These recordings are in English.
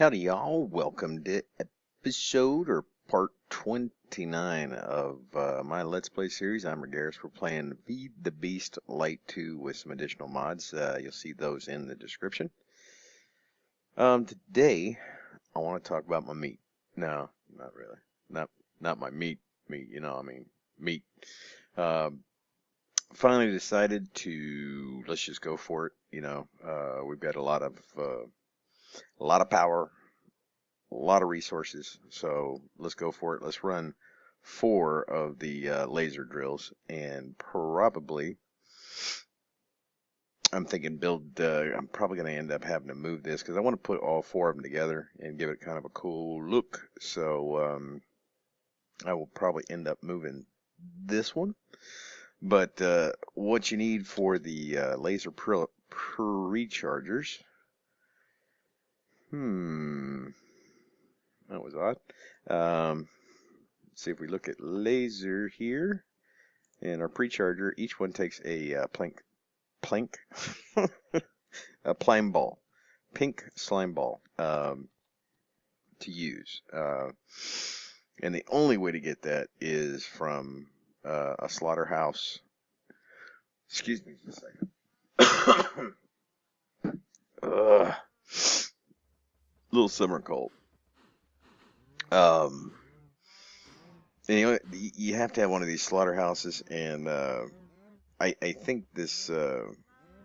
Howdy, y'all. Welcome to episode or part 29 of my Let's Play series. I'm Ragaras. We're playing Feed the Beast Lite 2 with some additional mods. You'll see those in the description. Today, I want to talk about my meat. No, not really. Not my meat, you know, I mean, meat. Finally decided to, let's just go for it, you know. We've got a lot of power, a lot of resources, so let's go for it. Let's run 4 of the laser drills, and probably I'm thinking I'm probably going to end up having to move this because I want to put all 4 of them together and give it kind of a cool look. So I will probably end up moving this one. But what you need for the laser rechargers. That was odd. See if we look at laser here and our pre-charger. Each one takes a a slime ball, pink slime ball to use. And the only way to get that is from a slaughterhouse. Excuse me for a second. Little summer cold. Anyway, you have to have one of these slaughterhouses, and I think this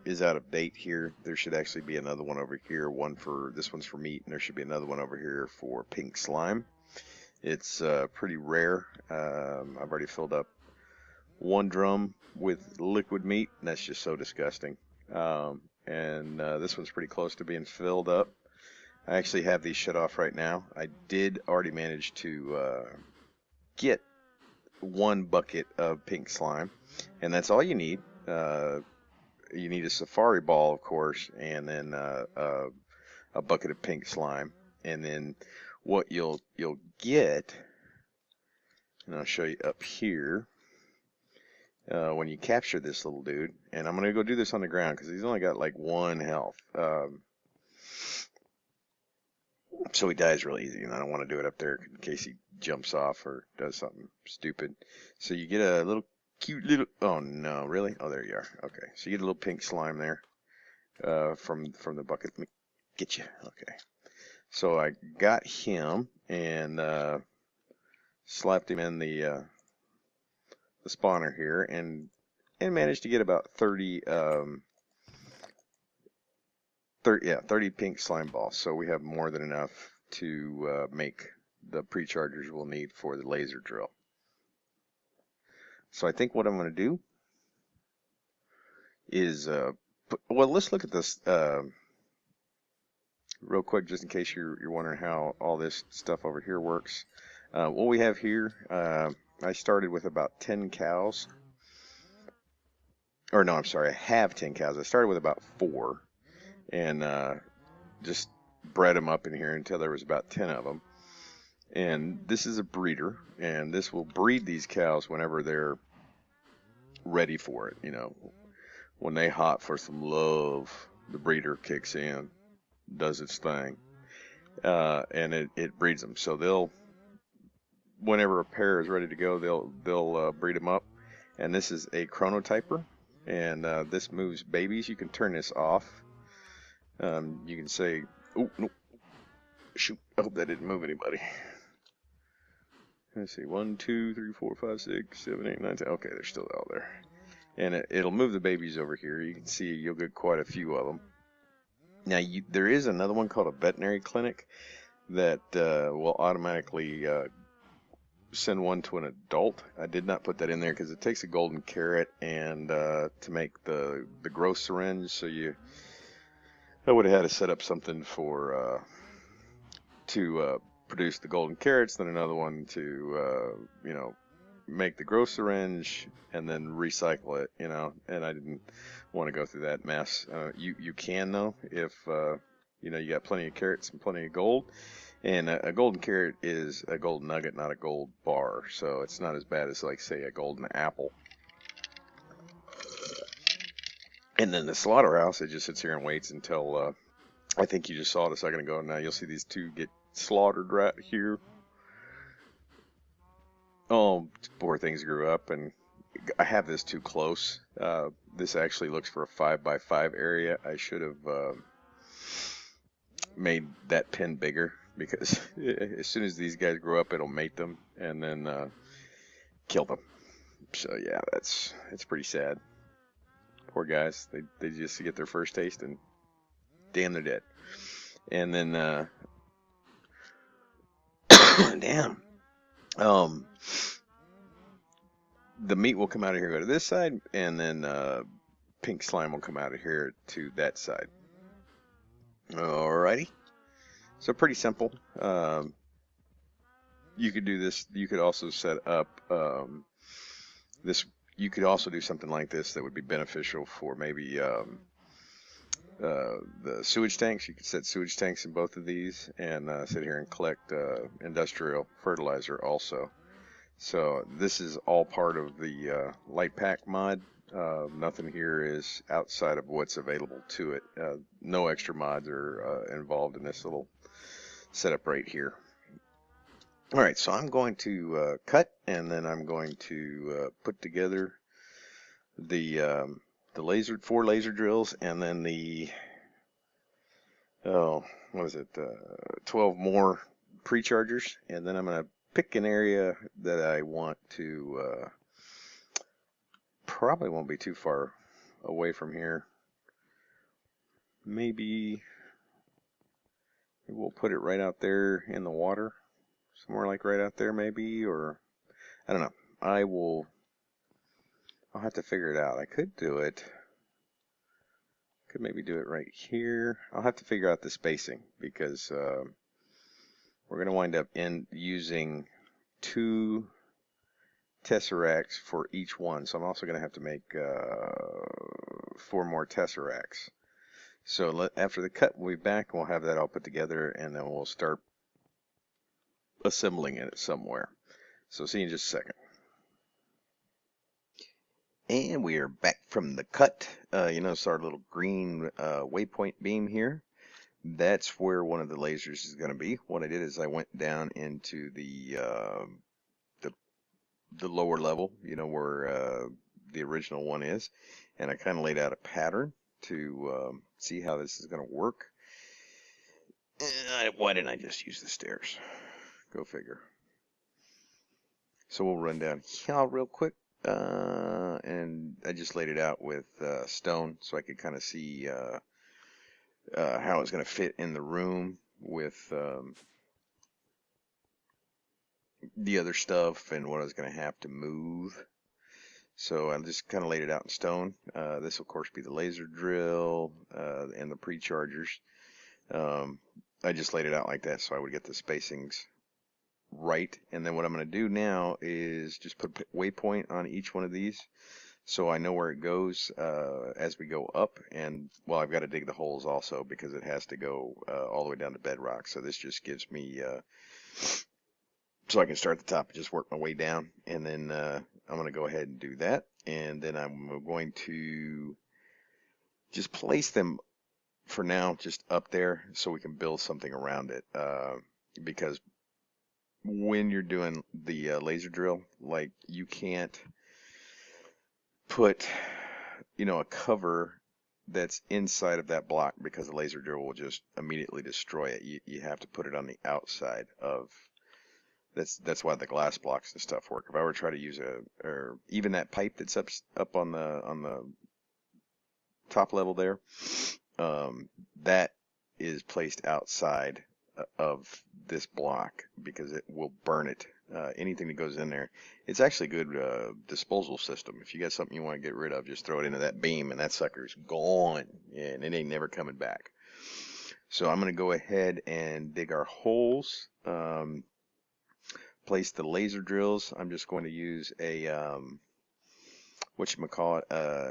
is out of date here. There should actually be another one over here. This one's for meat, and there should be another one over here for pink slime. It's pretty rare. I've already filled up 1 drum with liquid meat, and that's just so disgusting. And this one's pretty close to being filled up. I actually have these shut off right now. I did already manage to get 1 bucket of pink slime, and that's all you need. You need a safari ball, of course, and then a bucket of pink slime. And then what you'll get, and I'll show you up here, when you capture this little dude, and I'm going to go do this on the ground because he's only got like 1 health. So he dies real easy, and I don't want to do it up there in case he jumps off or does something stupid. So you get a little cute little, oh no, really? Oh, there you are. Okay, so you get a little pink slime there from the bucket. Let me get you. Okay. So I got him and slapped him in the spawner here and managed to get about 30 pink slime balls. So we have more than enough to make the pre-chargers we'll need for the laser drill. So I think what I'm going to do is, well, let's look at this real quick, just in case you're wondering how all this stuff over here works. What we have here, I started with about 10 cows. Or no, I'm sorry, I have 10 cows. I started with about 4. And just bred them up in here until there was about 10 of them. And this is a breeder, and this will breed these cows whenever they're ready for it. You know, when they hot for some love, the breeder kicks in, does its thing, and it breeds them. So whenever a pair is ready to go, they'll breed them up. And this is a chronotyper, and this moves babies. You can turn this off. You can say, oh, no, shoot, I hope that didn't move anybody. Let's see, 1, 2, 3, 4, 5, 6, 7, 8, 9, 10. Okay, they're still out there. And it'll move the babies over here. You can see you'll get quite a few of them. Now, there is another one called a veterinary clinic that will automatically send one to an adult. I did not put that in there because it takes a golden carrot and to make the growth syringe, so I would have had to set up something for to produce the golden carrots, then another one to make the growth syringe, and then recycle it. And I didn't want to go through that mess. You can though if you got plenty of carrots and plenty of gold. And a golden carrot is a gold nugget, not a gold bar, so it's not as bad as, like, say, a golden apple. And then the slaughterhouse, it just sits here and waits until I think you just saw it a second ago. Now you'll see these two get slaughtered right here. Oh, poor things grew up, and I have this too close. This actually looks for a 5x5 area. I should have made that pen bigger, because as soon as these guys grow up, it'll mate them and then kill them. So yeah, it's pretty sad. Poor guys. They just get their first taste and damn, they're dead. And then damn. The meat will come out of here, go to this side, and then pink slime will come out of here to that side. Alrighty. So pretty simple. You could do this. You could also set up this. You could also do something like this that would be beneficial for maybe the sewage tanks. You could set sewage tanks in both of these and sit here and collect industrial fertilizer also. So this is all part of the light pack mod. Nothing here is outside of what's available to it. No extra mods are involved in this little setup right here. Alright, so I'm going to cut, and then I'm going to put together the four laser drills, and then the 12 more pre-chargers, and then I'm going to pick an area that I want to probably won't be too far away from here. Maybe we'll put it right out there in the water, somewhere like right out there maybe, or I don't know. I'll have to figure it out. I could do it. Could maybe do it right here. I'll have to figure out the spacing, because we're going to wind up using 2 tesseracts for each one. So I'm also going to have to make 4 more tesseracts. So after the cut, we'll be back and we'll have that all put together, and then we'll start assembling it somewhere. So see you in just a second. And we are back from the cut. You notice our little green waypoint beam here. That's where one of the lasers is going to be. What I did is I went down into the lower level, you know, where the original one is, and I kind of laid out a pattern to see how this is going to work. Why didn't I just use the stairs? Go figure. So we'll run down here real quick, and I just laid it out with stone so I could kind of see how it's going to fit in the room with the other stuff and what I was going to have to move. So I just kind of laid it out in stone. This will, of course, be the laser drill and the pre-chargers. I just laid it out like that so I would get the spacings right. And then what I'm going to do now is just put a waypoint on each one of these so I know where it goes as we go up. And, well, I've got to dig the holes also because it has to go all the way down to bedrock. So this just gives me... so I can start at the top and just work my way down, and then I'm going to go ahead and do that, and then I'm going to just place them for now just up there so we can build something around it, because when you're doing the laser drill, like, you can't put, you know, a cover that's inside of that block because the laser drill will just immediately destroy it. You have to put it on the outside of... That's why the glass blocks and stuff work. If I were to try to use or even that pipe that's up on the top level there, that is placed outside of this block because it will burn it. Anything that goes in there. It's actually a good disposal system. If you got something you want to get rid of, just throw it into that beam and that sucker's gone, and it ain't never coming back. So I'm going to go ahead and dig our holes. Place the laser drills. I'm just going to use a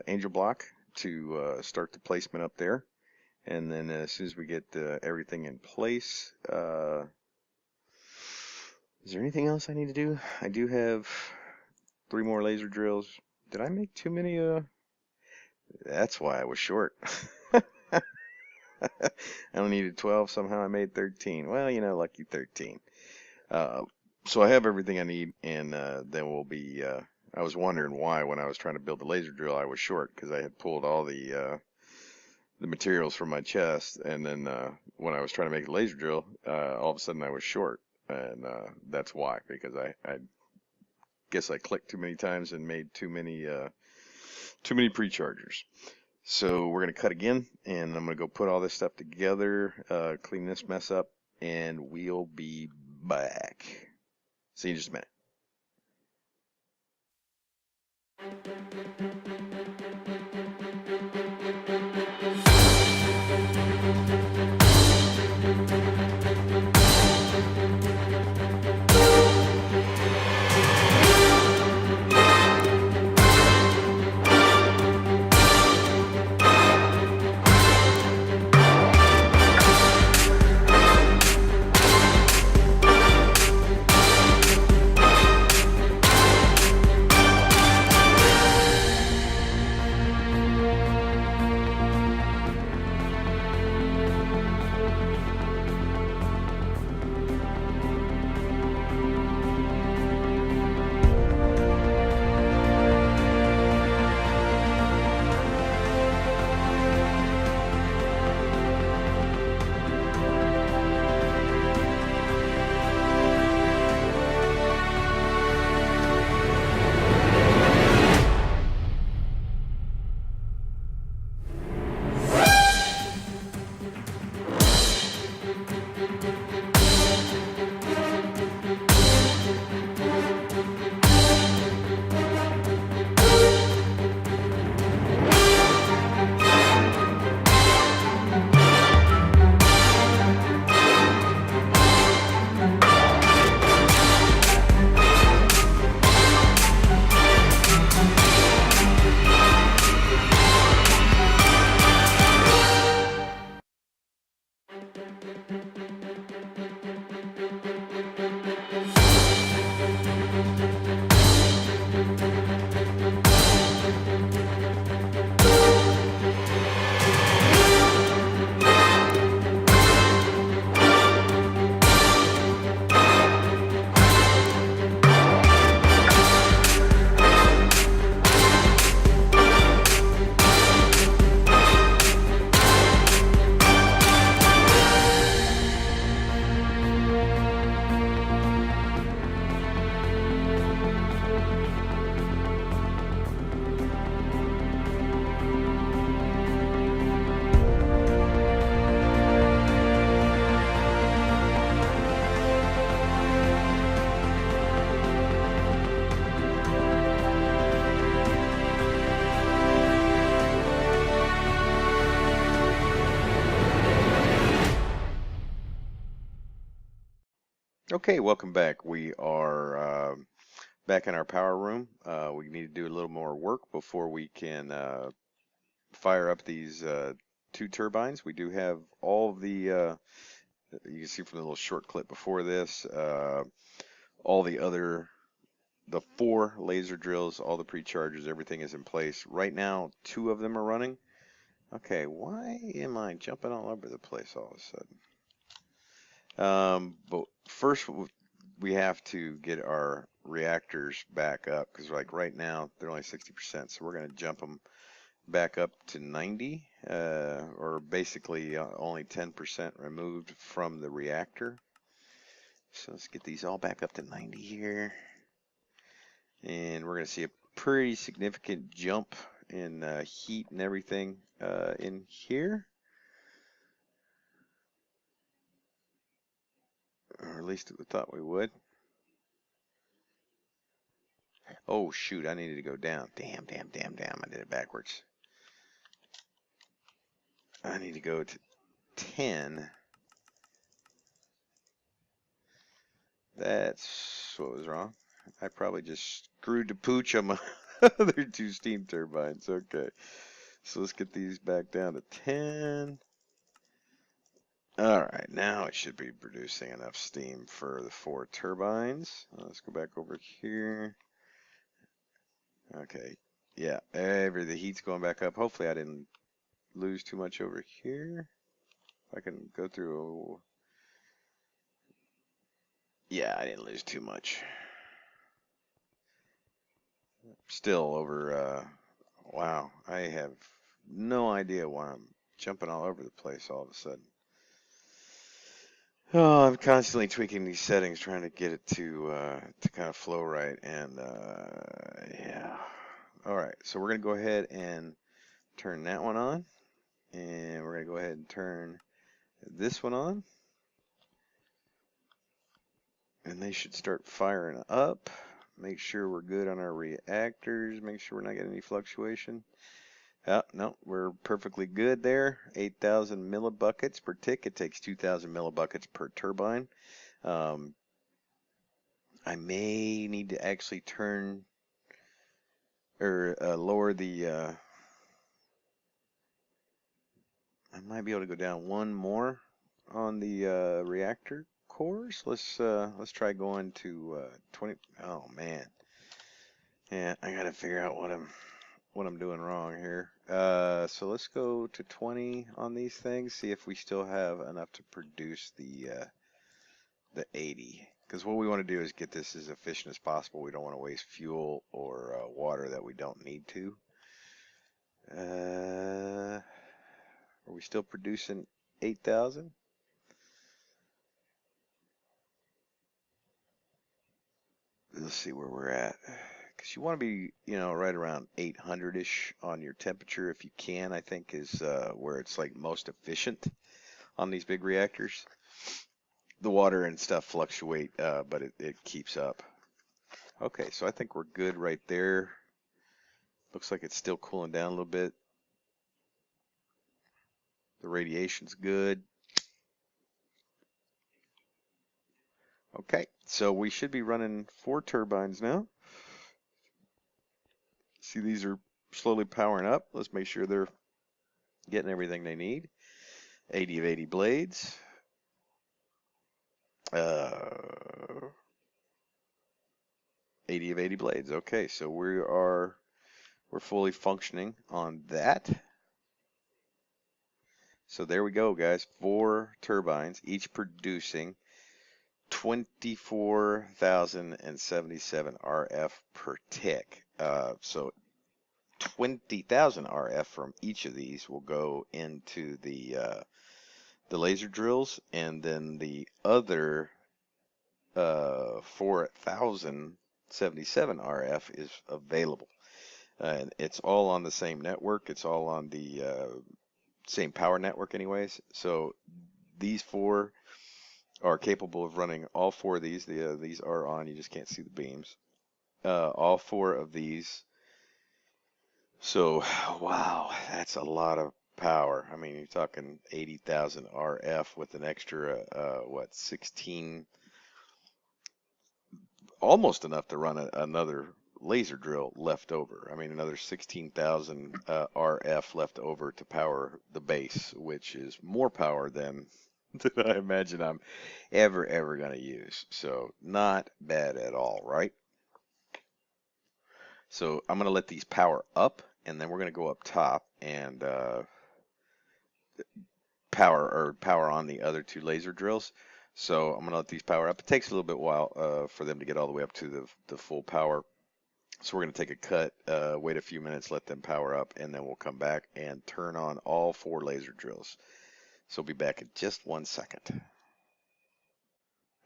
angel block to start the placement up there, and then as soon as we get everything in place, is there anything else I need to do? I do have 3 more laser drills. Did I make too many? That's why I was short. I only needed 12. Somehow I made 13. Well, you know, lucky 13. Uh, so I have everything I need, and then we'll be. I was wondering why when I was trying to build the laser drill I was short because I had pulled all the materials from my chest, and then when I was trying to make a laser drill, all of a sudden I was short, and that's why, because I guess I clicked too many times and made too many pre-chargers. So we're gonna cut again, and I'm gonna go put all this stuff together, clean this mess up, and we'll be back. See you in just a minute. Okay, welcome back. We are back in our power room. We need to do a little more work before we can fire up these two turbines. We do have all of the, you can see from the little short clip before this, all the 4 laser drills, all the pre-chargers, everything is in place. Right now, 2 of them are running. Okay, why am I jumping all over the place all of a sudden? But first we have to get our reactors back up because like right now they're only 60%, so we're going to jump them back up to 90, or basically only 10% removed from the reactor. So let's get these all back up to 90 here, and we're going to see a pretty significant jump in heat and everything in here. Or at least we thought we would. Oh shoot, I needed to go down. Damn, I did it backwards. I need to go to 10. That's what was wrong. I probably just screwed the pooch on my other 2 steam turbines. Okay, so let's get these back down to 10. Alright, now it should be producing enough steam for the 4 turbines. Let's go back over here. Okay, yeah, the heat's going back up. Hopefully I didn't lose too much over here. If I can go through. Yeah, I didn't lose too much. Still over. Wow, I have no idea why I'm jumping all over the place all of a sudden. Oh, I'm constantly tweaking these settings, trying to get it to kind of flow right, and yeah. All right, so we're gonna go ahead and turn that one on, and we're gonna go ahead and turn this one on, and they should start firing up. Make sure we're good on our reactors. Make sure we're not getting any fluctuation. Oh, no, we're perfectly good there. 8,000 millibuckets per tick. It takes 2,000 millibuckets per turbine. I may need to actually turn or lower the. I might be able to go down one more on the reactor cores. Let's try going to 20. Oh man, yeah, I gotta figure out what I'm doing wrong here. So let's go to 20 on these things. See if we still have enough to produce the 80. Because what we want to do is get this as efficient as possible. We don't want to waste fuel or water that we don't need to. Are we still producing 8,000? Let's see where we're at. Because you want to be, right around 800-ish on your temperature if you can, I think is where it's like most efficient on these big reactors. The water and stuff fluctuate, but it keeps up. Okay, so I think we're good right there. Looks like it's still cooling down a little bit. The radiation's good. Okay, so we should be running 4 turbines now. See, these are slowly powering up. Let's make sure they're getting everything they need. 80 of 80 blades. 80 of 80 blades. Okay, so we're fully functioning on that. So there we go, guys. 4 turbines, each producing 24,077 RF per tick. So 20,000 RF from each of these will go into the laser drills, and then the other 4,077 RF is available. And it's all on the same network. It's all on the same power network anyways. So these 4 are capable of running all 4 of these. These are on, you just can't see the beams. All 4 of these. So, wow, that's a lot of power. I mean, you're talking 80,000 RF with an extra, 16, almost enough to run another laser drill left over. I mean, another 16,000 RF left over to power the base, which is more power than I imagine I'm ever going to use. So not bad at all, right? So I'm going to let these power up, and then we're going to go up top and power on the other 2 laser drills. So I'm going to let these power up. It takes a little bit while for them to get all the way up to the full power. So we're going to take a cut, wait a few minutes, let them power up, and then we'll come back and turn on all 4 laser drills. So we'll be back in just 1 second.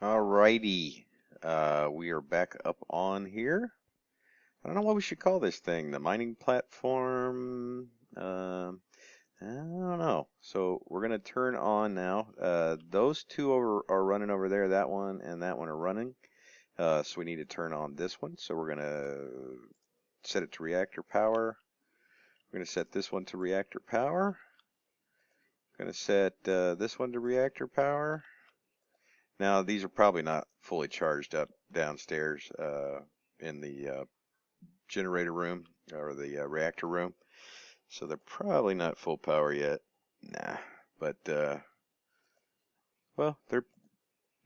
Alrighty, we are back up on here. I don't know what we should call this thing. The mining platform. I don't know. So we're gonna turn on now. Those 2 are running over there. That one and that one are running. So we need to turn on this one. So we're gonna set it to reactor power. We're gonna set this one to reactor power. We're gonna set this one to reactor power. Now these are probably not fully charged up downstairs in the generator room or the reactor room, so they're probably not full power yet. Nah, but well, they're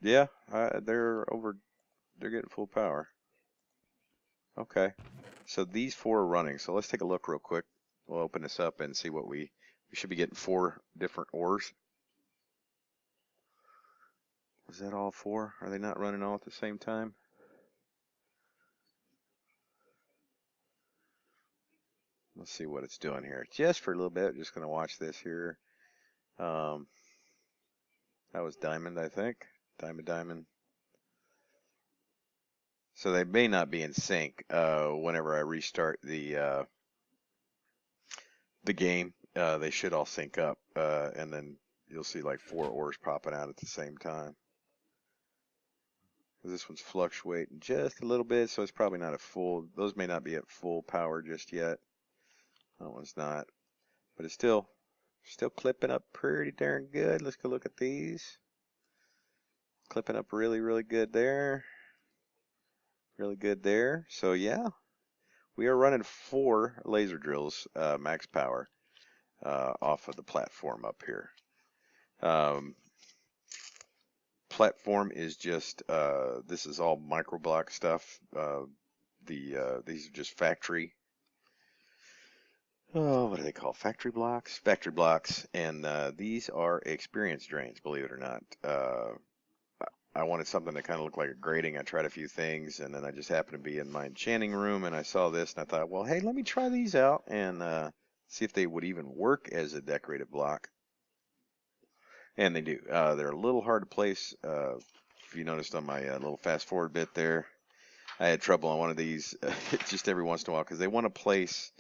they're getting full power. Okay, so these 4 are running. So let's take a look real quick. We'll open this up and see what we should be getting 4 different ores. Was that all 4? Are they not running all at the same time? Let's see what it's doing here. Just for a little bit, just going to watch this here. That was diamond, I think. Diamond. So they may not be in sync whenever I restart the game. They should all sync up, and then you'll see like 4 ores popping out at the same time. This one's fluctuating just a little bit, so it's probably not at full. Those may not be at full power just yet. That one's not, but it's still clipping up pretty darn good. Let's go look at these. Clipping up really good there. Really good there. So yeah, we are running 4 laser drills, max power, off of the platform up here. Platform is just, this is all micro block stuff. These are just factory. Oh, what do they call factory blocks? Factory blocks, and these are experience drains, believe it or not. I wanted something that kind of looked like a grating. I tried a few things, and then I just happened to be in my enchanting room, and I saw this, and I thought, well, hey, let me try these out and see if they would even work as a decorative block. And they do. They're a little hard to place. If you noticed on my little fast forward bit there, I had trouble on one of these just every once in a while because they want to place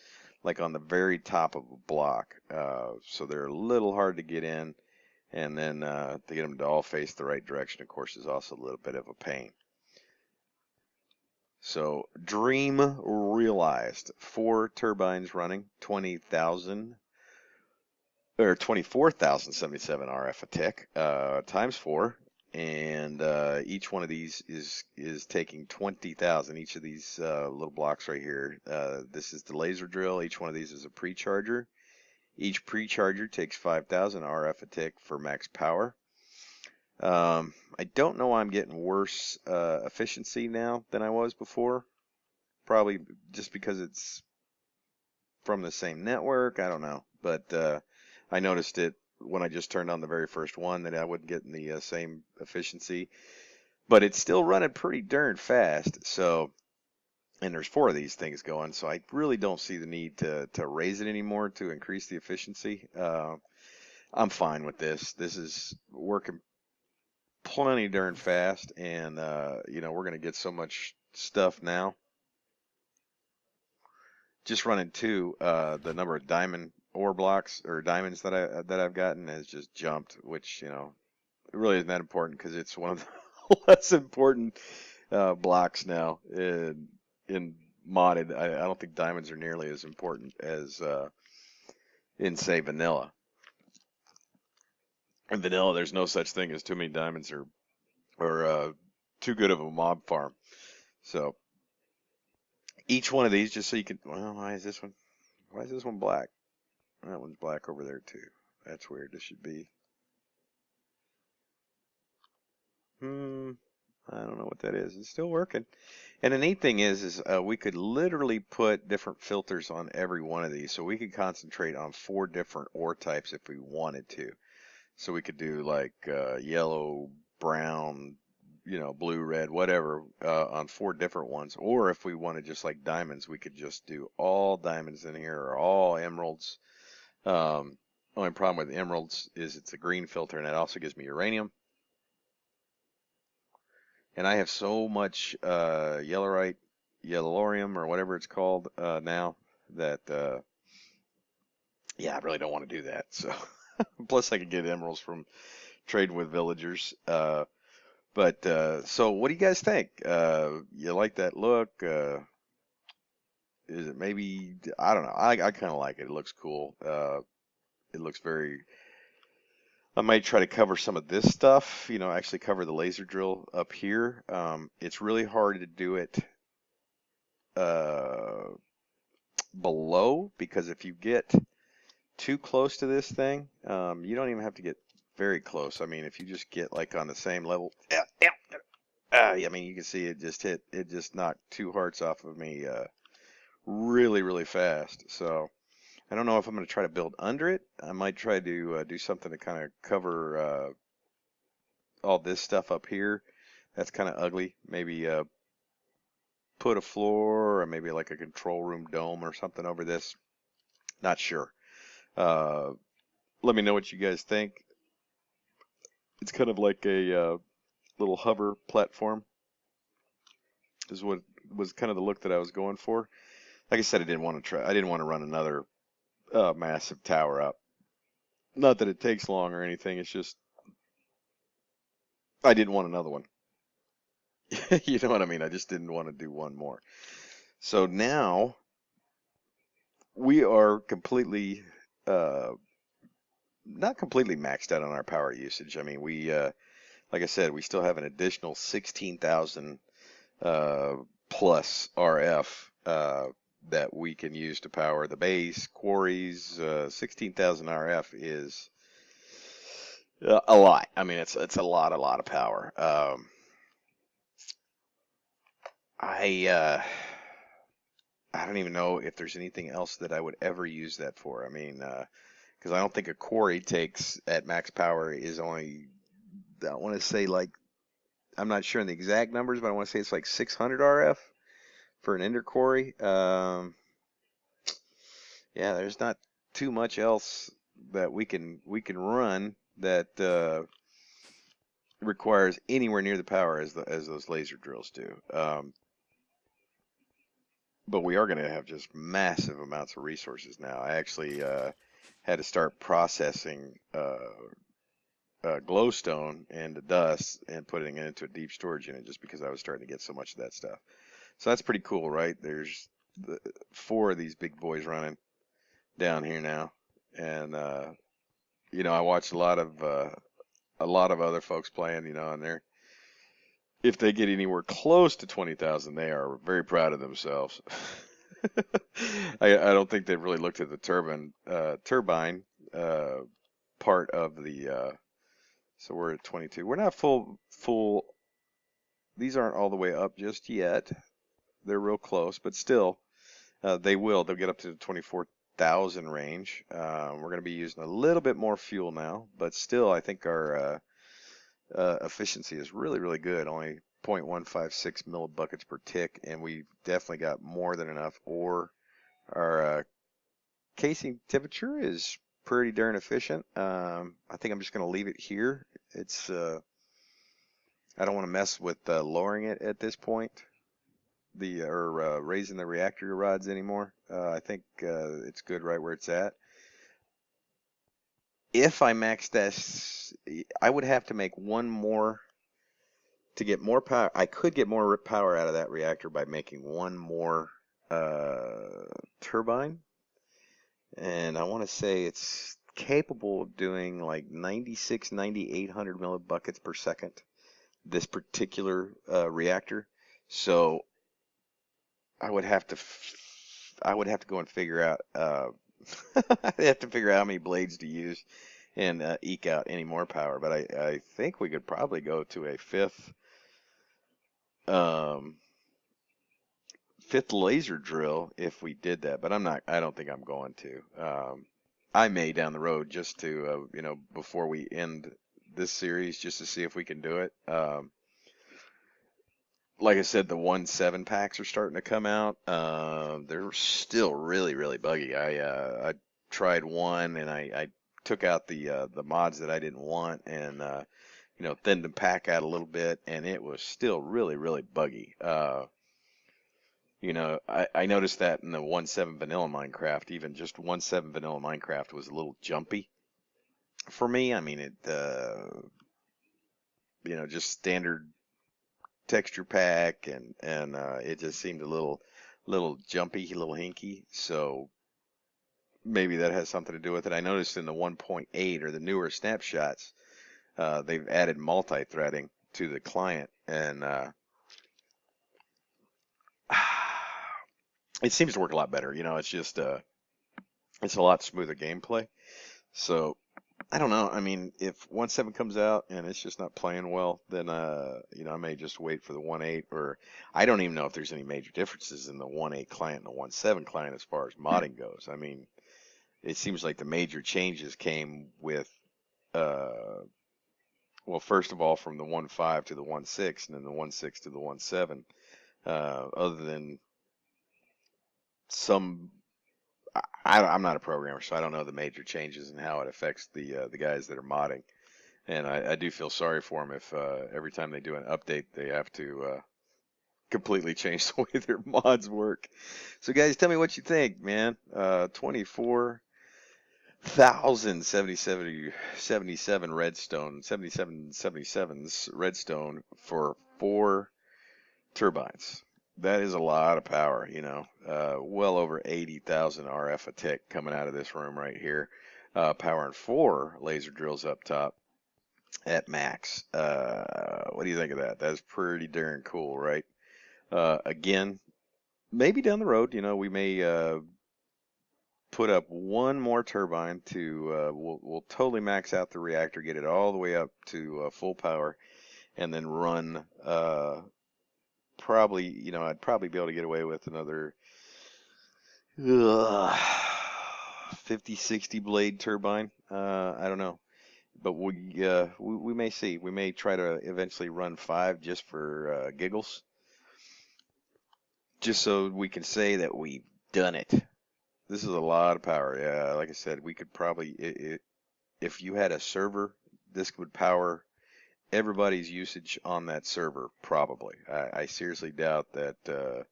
like on the very top of a block. So they're a little hard to get in. And then to get them to all face the right direction, of course, is also a little bit of a pain. So dream realized. 4 turbines running, 20,000 or 24,077 RF a tick times 4, and each one of these is taking 20,000. Each of these little blocks right here. This is the laser drill. Each one of these is a pre-charger. Each pre-charger takes 5,000 RF a tick for max power. I don't know why I'm getting worse efficiency now than I was before. Probably just because it's from the same network. I don't know. But I noticed it when I just turned on the very first one that I wasn't getting the same efficiency. But it's still running pretty darn fast. So, and there's 4 of these things going, so I really don't see the need to raise it anymore to increase the efficiency. I'm fine with this. This is working plenty darn fast, and you know, we're gonna get so much stuff now. Just running 2, the number of diamond ore blocks or diamonds that I've gotten has just jumped, which, you know, it really isn't that important because it's one of the less important blocks now in modded. I don't think diamonds are nearly as important as in, say, vanilla. In vanilla, there's no such thing as too many diamonds or too good of a mob farm. So each one of these, just so you can, well, why is this one black? That one's black over there too. That's weird. This should be, I don't know what that is. It's still working. And the neat thing is we could literally put different filters on every one of these. So we could concentrate on 4 different ore types if we wanted to. So we could do like yellow, brown, you know, blue, red, whatever, on 4 different ones. Or if we wanted just like diamonds, we could just do all diamonds in here or all emeralds. Only problem with emeralds is it's a green filter, and it also gives me uranium. And I have so much yellorite, yellorium, or whatever it's called now that, yeah, I really don't want to do that. So, plus I could get emeralds from trading with villagers. So what do you guys think? You like that look? Is it maybe, I don't know. I kind of like it. It looks cool. It looks very, I might try to cover some of this stuff, you know, actually cover the laser drill up here. It's really hard to do it below, because if you get too close to this thing, you don't even have to get very close. I mean, if you just get like on the same level, I mean, you can see it just knocked 2 hearts off of me really fast. So I don't know if I'm going to try to build under it. I might try to do something to kind of cover all this stuff up here. That's kind of ugly. Maybe put a floor or maybe like a control room dome or something over this. Not sure. Uh, Let me know what you guys think. It's kind of like a little hover platform. Is what was kind of the look that I was going for. Like I said, I didn't want to try. I didn't want to run another massive tower up. Not that it takes long or anything. It's just I didn't want another one. You know what I mean? I just didn't want to do one more. So now we are completely, not completely maxed out on our power usage. I mean, like I said, we still have an additional 16,000 plus RF that we can use to power the base, quarries. 16,000 RF is a lot. I mean, it's a lot of power. I I don't even know if there's anything else that I would ever use that for. I mean, because I don't think a quarry takes at max power is only, I want to say like, I'm not sure on the exact numbers, but I want to say it's like 600 RF for an ender quarry. Yeah, there's not too much else that we can run that requires anywhere near the power as those laser drills do. But we are going to have just massive amounts of resources now. I actually had to start processing glowstone and the dust and putting it into a deep storage unit just because I was starting to get so much of that stuff. So that's pretty cool, right? There's 4 of these big boys running down here now, and I watched a lot of other folks playing, and if they get anywhere close to 20,000, they are very proud of themselves. I don't think they've really looked at the turbine part of the. So we're at 22. We're not full. These aren't all the way up just yet. They're real close, but still, they will. They'll get up to the 24,000 range. We're going to be using a little bit more fuel now, but still, I think our efficiency is really, really good. Only 0.156 millibuckets per tick, and we've definitely got more than enough ore. Our casing temperature is pretty darn efficient. I think I'm just going to leave it here. It's I don't want to mess with lowering it at this point, or raising the reactor rods anymore. I think it's good right where it's at. If I max this, I would have to make one more to get more power. I could get more power out of that reactor by making one more turbine. And I want to say it's capable of doing like 9,800 millibuckets per second, this particular reactor. So I would have to go and figure out I'd have to figure out how many blades to use and eke out any more power. But I think we could probably go to a fifth laser drill if we did that. But I don't think I'm going to. I may down the road just to, before we end this series, just to see if we can do it. Like I said, the 1.7 packs are starting to come out. They're still really, really buggy. I tried one and I took out the mods that I didn't want and thinned the pack out a little bit, and it was still really, really buggy. I noticed that in the 1.7 vanilla Minecraft, even just 1.7 vanilla Minecraft was a little jumpy for me. I mean, it just standard texture pack, and it just seemed a little jumpy, a little hinky. So maybe that has something to do with it. I noticed in the 1.8 or the newer snapshots, they've added multi-threading to the client, and it seems to work a lot better. It's just it's a lot smoother gameplay. So I don't know. I mean, if 1.7 comes out and it's just not playing well, then I may just wait for the 1.8, or I don't even know if there's any major differences in the 1.8 client and the 1.7 client as far as modding goes. I mean, it seems like the major changes came with Well, first of all, from the 1.5 to the 1.6, and then the 1.6 to the 1.7. Other than some, I'm not a programmer, so I don't know the major changes and how it affects the guys that are modding. And I do feel sorry for them if every time they do an update, they have to completely change the way their mods work. So, guys, tell me what you think, man. 24,077 redstone, 7777's redstone for 4 turbines. That is a lot of power, you know. Well over 80,000 RF a tick coming out of this room right here. Powering 4 laser drills up top at max. What do you think of that? That's pretty darn cool, right? Again, maybe down the road, you know, we may put up one more turbine to we'll totally max out the reactor, get it all the way up to full power, and then run probably, you know, I'd probably be able to get away with another 50, 60 blade turbine. I don't know, but we may see. We may try to eventually run 5 just for giggles, just so we can say that we've done it. This is a lot of power. Yeah, like I said, we could probably, if you had a server, this would power everybody's usage on that server, probably. I seriously doubt that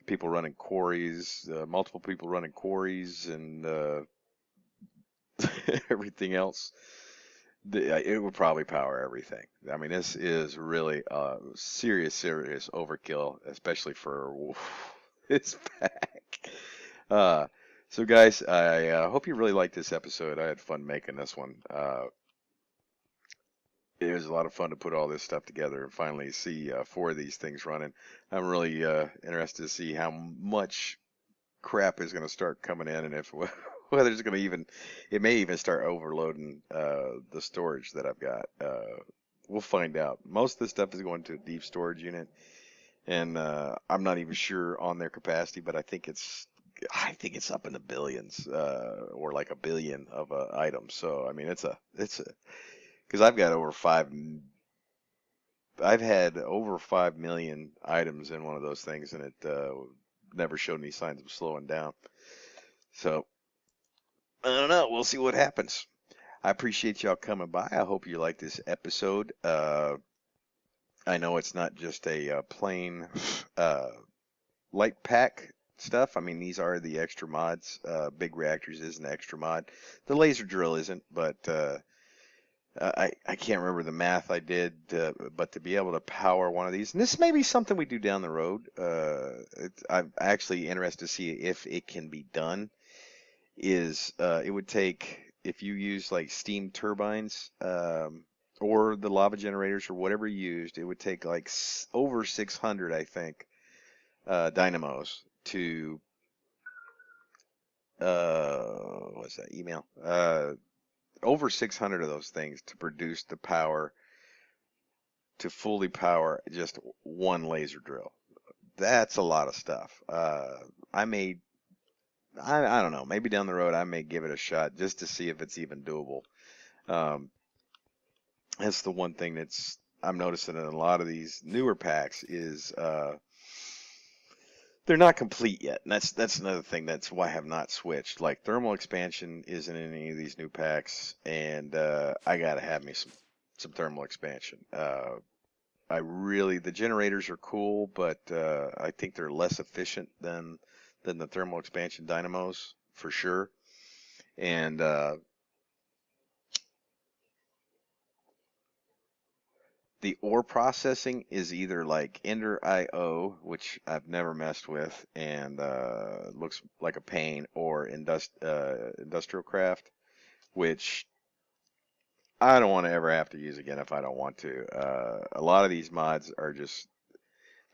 people running quarries, multiple people running quarries, and everything else, it would probably power everything. I mean, this is really serious overkill, especially for this pack. Uh, so, guys, I hope you really liked this episode. I had fun making this one. It was a lot of fun to put all this stuff together and finally see 4 of these things running. I'm really interested to see how much crap is going to start coming in, and if whether it's going to even, it may even start overloading the storage that I've got. We'll find out. Most of the stuff is going to a deep storage unit, and I'm not even sure on their capacity, but I think it's up in the billions, or like a billion of items. So I mean, it's a because I've had over 5 million items in one of those things, and it never showed any signs of slowing down. So I don't know. We'll see what happens. I appreciate y'all coming by. I hope you like this episode. I know it's not just a plain light pack stuff. I mean, these are the extra mods. Big Reactors is an extra mod. The laser drill isn't, but I can't remember the math I did, but to be able to power one of these, and this may be something we do down the road. I'm actually interested to see if it can be done. It would take, if you use like steam turbines, or the lava generators or whatever you used, it would take like over 600, I think, dynamos to what's that email? Over 600 of those things to produce the power to fully power just one laser drill. That's a lot of stuff. I don't know, maybe down the road I may give it a shot just to see if it's even doable. That's the one thing I'm noticing in a lot of these newer packs is they're not complete yet, and that's another thing. That's why I have not switched. Like thermal expansion isn't in any of these new packs, and I gotta have me some thermal expansion. The generators are cool, but I think they're less efficient than the thermal expansion dynamos for sure. And the ore processing is either like Ender IO, which I've never messed with, and looks like a pain, or Industrial Craft, which I don't want to ever have to use again if I don't want to. A lot of these mods are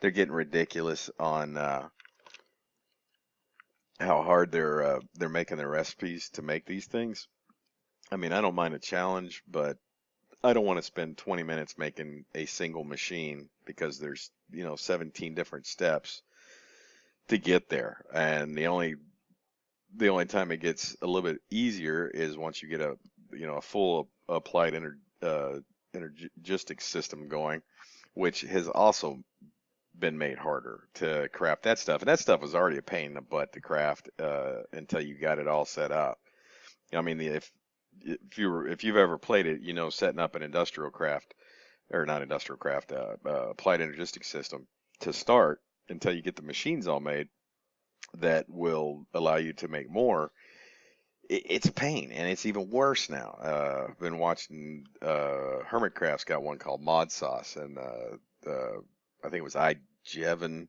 they're getting ridiculous on how hard they're making their recipes to make these things. I mean, I don't mind a challenge, but I don't want to spend 20 minutes making a single machine because there's, 17 different steps to get there. And the only time it gets a little bit easier is once you get a full applied energistic system going, which has also been made harder to craft that stuff. And that stuff was already a pain in the butt to craft until you got it all set up. I mean, if you've ever played it, you know, setting up an industrial craft or not industrial craft, applied energistic system to start until you get the machines all made that will allow you to make more. It's a pain, and it's even worse now. I've been watching Hermitcraft's got one called Mod Sauce, and I think it was Jevin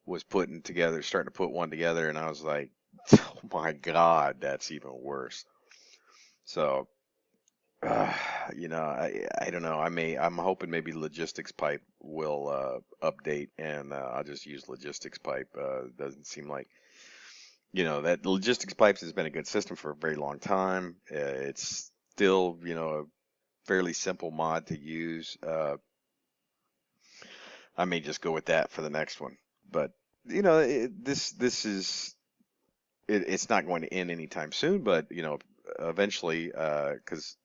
was starting to put one together, and I was like, oh my God, that's even worse. So, you know, I don't know. I'm hoping maybe Logistics Pipe will update, and I'll just use Logistics Pipe. Doesn't seem like, you know, that Logistics Pipes has been a good system for a very long time. It's still, you know, a fairly simple mod to use. I may just go with that for the next one. But you know, it's not going to end anytime soon. But you know, eventually, because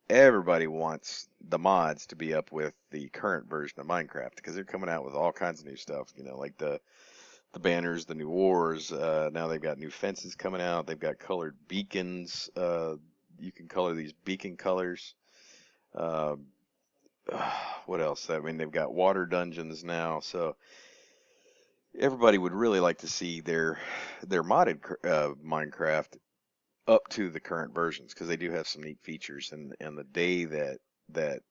everybody wants the mods to be up with the current version of Minecraft, because they're coming out with all kinds of new stuff. You know, like the banners, the new wars. Now they've got new fences coming out. They've got colored beacons. You can color these beacon colors. Uh, what else? I mean, they've got water dungeons now. So everybody would really like to see their modded Minecraft up to the current versions, because they do have some neat features. And the day that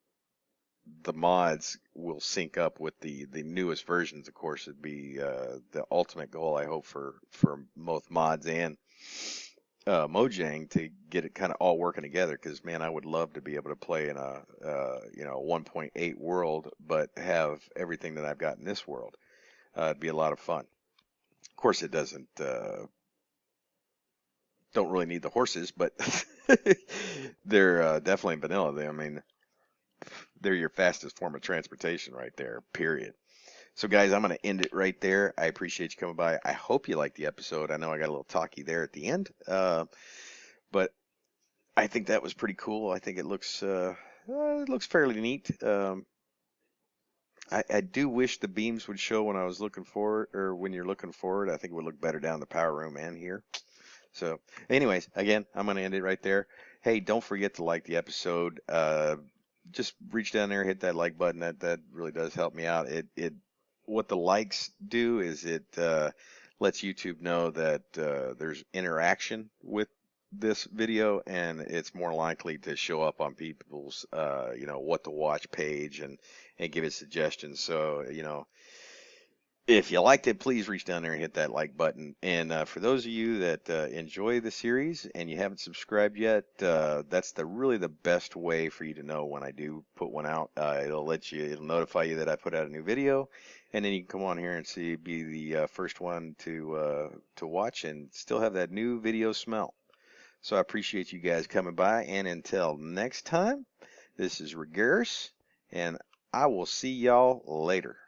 the mods will sync up with the newest versions, of course, it'd be the ultimate goal, I hope, for both mods and Mojang, to get it kind of all working together. Because man, I would love to be able to play in a you know, 1.8 world, but have everything that I've got in this world. It'd be a lot of fun. Of course, it don't really need the horses, but they're definitely vanilla. I mean, they're your fastest form of transportation right there, period. So, guys, I'm going to end it right there. I appreciate you coming by. I hope you liked the episode. I know I got a little talky there at the end, but I think that was pretty cool. I think it looks fairly neat. I do wish the beams would show when I was looking forward, or when you're looking forward. I think it would look better down the power room and here. So, anyways, again, I'm going to end it right there. Hey, don't forget to like the episode. Just reach down there, hit that like button. That really does help me out. What the likes do is it lets YouTube know that there's interaction with this video, and it's more likely to show up on people's you know, what to watch page, and give it suggestions. So, you know, if you liked it, please reach down there and hit that like button. And for those of you that enjoy the series and you haven't subscribed yet, that's really the best way for you to know when I do put one out. It'll notify you that I put out a new video, and then you can come on here and be the first one to watch and still have that new video smell. So I appreciate you guys coming by, and until next time, this is Ragaras, and I will see y'all later.